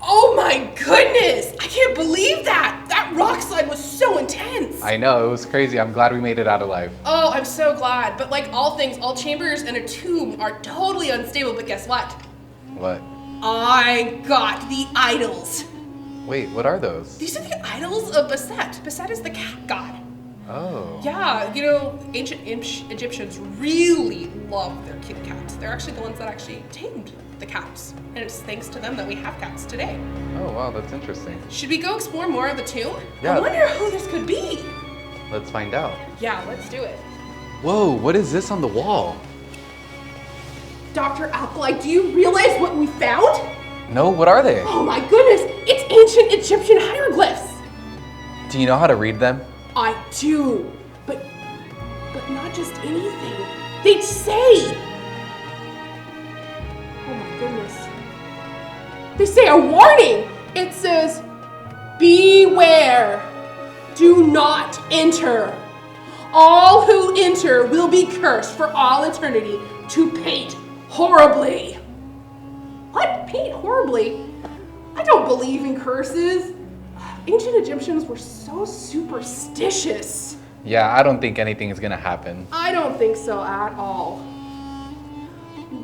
Oh my goodness! I can't believe that! That rock slide was so intense! I know, it was crazy. I'm glad we made it out alive. Oh, I'm so glad. But like all things, all chambers in a tomb are totally unstable, but guess what? What? I got the idols. Wait, what are those? These are the idols of Bastet. Bastet is the cat god. Oh. Yeah, you know, ancient Egyptians really love their cute cats. They're actually the ones that actually tamed the cats. And it's thanks to them that we have cats today. Oh, wow, that's interesting. Should we go explore more of the tomb? Yeah. I wonder who this could be. Let's find out. Yeah, let's do it. Whoa, what is this on the wall? Dr. Alkali, do you realize what we found? No, what are they? Oh my goodness, it's ancient Egyptian hieroglyphs. Do you know how to read them? I do, but not just anything. They say. Oh my goodness. They say a warning. It says, beware, do not enter. All who enter will be cursed for all eternity to paint horribly. What? Paint horribly? I don't believe in curses. Ancient Egyptians were so superstitious. Yeah, I don't think anything is gonna happen. I don't think so at all.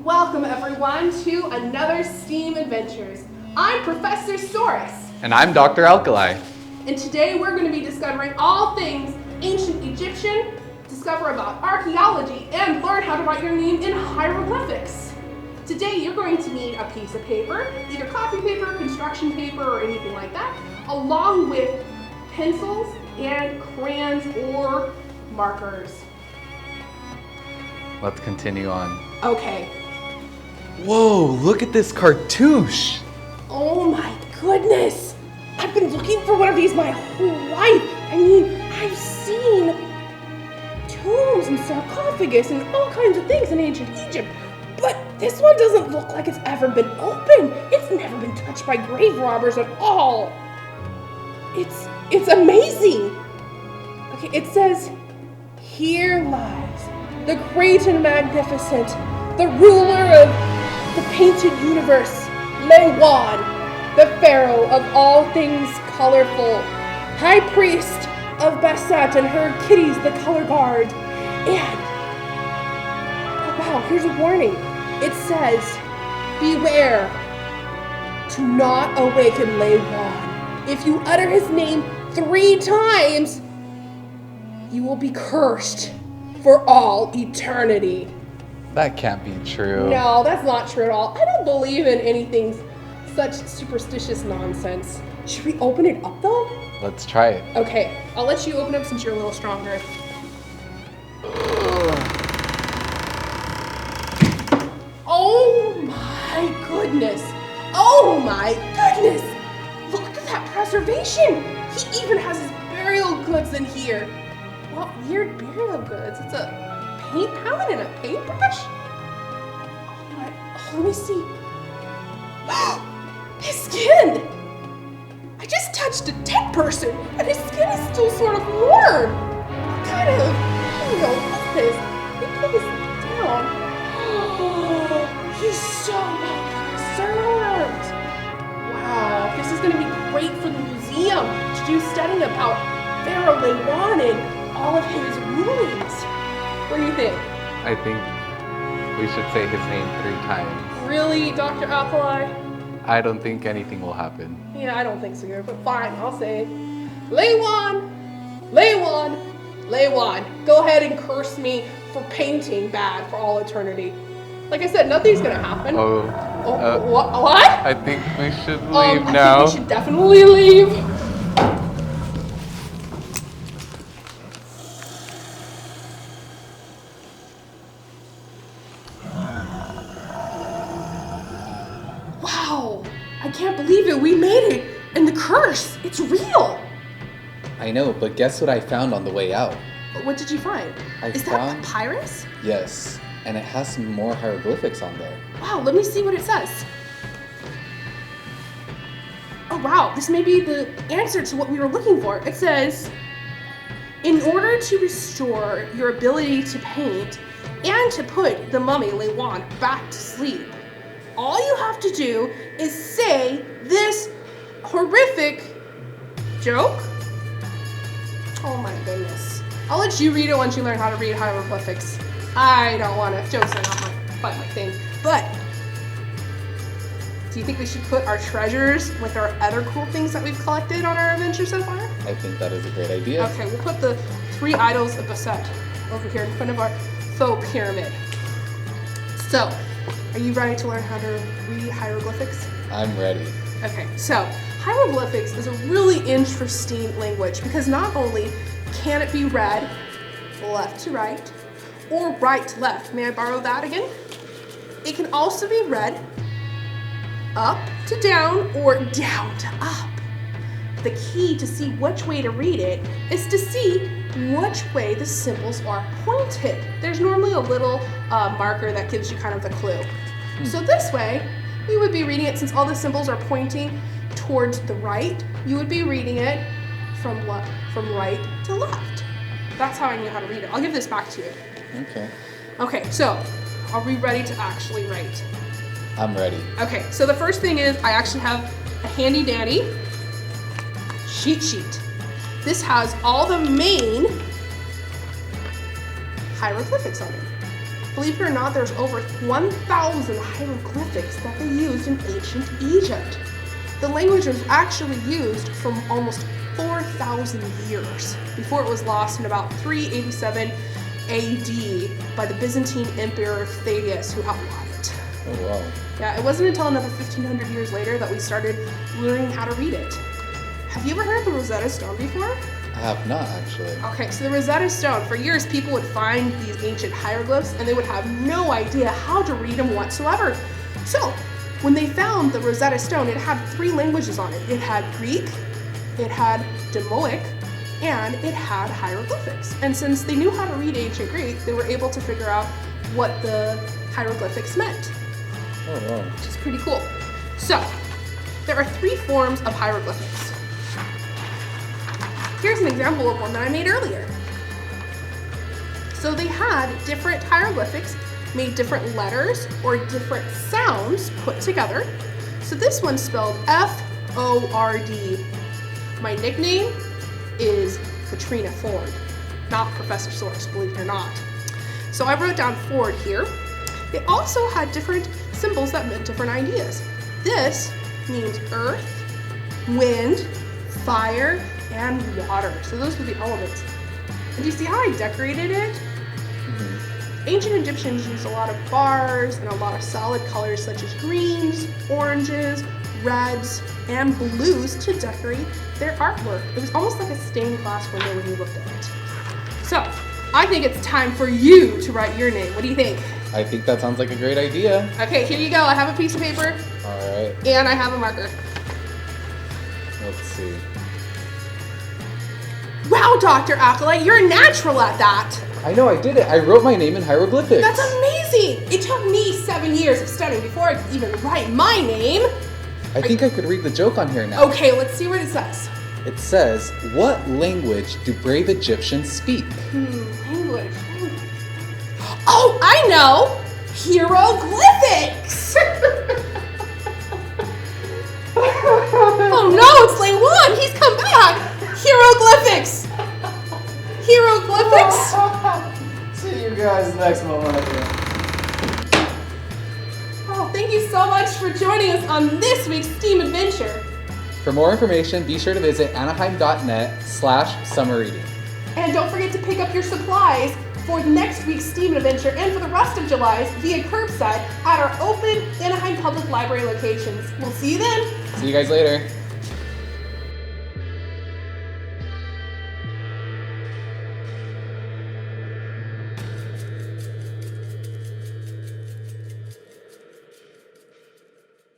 Welcome everyone to another STEAM Adventures. I'm Professor Saurus. And I'm Dr. Alkali. And today we're going to be discovering all things ancient Egyptian, discover about archaeology, and learn how to write your name in hieroglyphics. Today you're going to need a piece of paper, either copy paper, construction paper, or anything like that, along with pencils and crayons or markers. Let's continue on. Okay. Whoa, look at this cartouche. Oh my goodness! I've been looking for one of these my whole life. I mean, I've seen tombs and sarcophagus and all kinds of things in ancient Egypt, but this one doesn't look like it's ever been opened. It's never been touched by grave robbers at all. It's amazing. Okay, it says, here lies the great and magnificent, the ruler of the painted universe, Juan, the pharaoh of all things colorful, high priest of Bastet and her kitties, the color guard, and, oh wow, here's a warning. It says, beware, to not awaken Juan. If you utter his name 3 times, you will be cursed for all eternity. That can't be true. No, that's not true at all. I don't believe in anything such superstitious nonsense. Should we open it up though? Let's try it. Okay, I'll let you open up since you're a little stronger. Oh my goodness. Oh my goodness. Look at that preservation. He even has his burial goods in here. What weird burial goods? It's a paint palette and a paintbrush? Oh, let me see. His skin! I just touched a dead person, and his skin is still sort of warm. What kind of, I don't know, what's this? Let me pull this down. Oh, he's so well preserved. Wow, this is going to be great for the museum to do studying about Pharaoh Juan and all of his rulings. What do you think? I think we should say his name 3 times. Really, Dr. Alkali? I don't think anything will happen. Yeah, I don't think so either, but fine, I'll say it. Juan, Juan. Go ahead and curse me for painting bad for all eternity. Like I said, nothing's gonna happen. What? I think we should leave now. I think we should definitely leave. Wow, I can't believe it. We made it. And the curse, it's real. I know, but guess what I found on the way out? What did you find? Is that papyrus? Yes, and it has some more hieroglyphics on there. Wow, let me see what it says. Oh wow, this may be the answer to what we were looking for. It says, in order to restore your ability to paint and to put the mummy Juan back to sleep, all you have to do is say this horrific joke. Oh my goodness. I'll let you read it once you learn how to read hieroglyphics. I don't want to. Jokes are not my thing. But do you think we should put our treasures with our other cool things that we've collected on our adventure so far? I think that is a great idea. Okay, we'll put the 3 idols of Basset over here in front of our faux pyramid. So, are you ready to learn how to read hieroglyphics? I'm ready. Okay, so hieroglyphics is a really interesting language because not only can it be read left to right or right to left, may I borrow that again? It can also be read up to down or down to up. The key to see which way to read it is to see which way the symbols are pointed. There's normally a little marker that gives you kind of the clue. So this way, you would be reading it, since all the symbols are pointing towards the right, you would be reading it from right to left. That's how I knew how to read it. I'll give this back to you. Okay. Okay, so are we ready to actually write? I'm ready. Okay, so the first thing is I actually have a handy dandy cheat sheet. This has all the main hieroglyphics on it. Believe it or not, there's over 1,000 hieroglyphics that they used in ancient Egypt. The language was actually used for almost 4,000 years before it was lost in about 387 AD by the Byzantine Emperor Thaddeus, who outlawed it. Oh, wow. Yeah, it wasn't until another 1,500 years later that we started learning how to read it. Have you ever heard of the Rosetta Stone before? I have not, actually. Okay, so the Rosetta Stone, for years people would find these ancient hieroglyphs and they would have no idea how to read them whatsoever. So, when they found the Rosetta Stone, it had 3 languages on it. It had Greek, it had Demoic, and it had hieroglyphics. And since they knew how to read ancient Greek, they were able to figure out what the hieroglyphics meant. Oh, wow. Which is pretty cool. So, there are 3 forms of hieroglyphics. Here's an example of one that I made earlier. So they had different hieroglyphics, made different letters or different sounds put together. So this one's spelled F-O-R-D. My nickname is Katrina Ford, not Professor Saurus, believe it or not. So I wrote down Ford here. They also had different symbols that meant different ideas. This means earth, wind, fire, and water. So those were the elements. And do you see how I decorated it? Mm-hmm. Ancient Egyptians used a lot of bars and a lot of solid colors such as greens, oranges, reds, and blues to decorate their artwork. It was almost like a stained glass window when you looked at it. So, I think it's time for you to write your name. What do you think? I think that sounds like a great idea. Okay, here you go. I have a piece of paper. All right. And I have a marker. Let's see. Wow, Dr. Alkali, you're a natural at that. I know, I did it. I wrote my name in hieroglyphics. That's amazing. It took me 7 years of studying before I could even write my name. I think I could read the joke on here now. Okay, let's see what it says. It says, what language do brave Egyptians speak? Language. Oh, I know! Hieroglyphics! Oh no, it's Lane 1! He's come back! Hieroglyphics! Hieroglyphics? See you guys next moment. Oh, thank you so much for joining us on this week's STEAM adventure. For more information, be sure to visit anaheim.net/summer reading. And don't forget to pick up your supplies for next week's STEAM adventure and for the rest of July's via curbside at our open Anaheim Public Library locations. We'll see you then. See you guys later.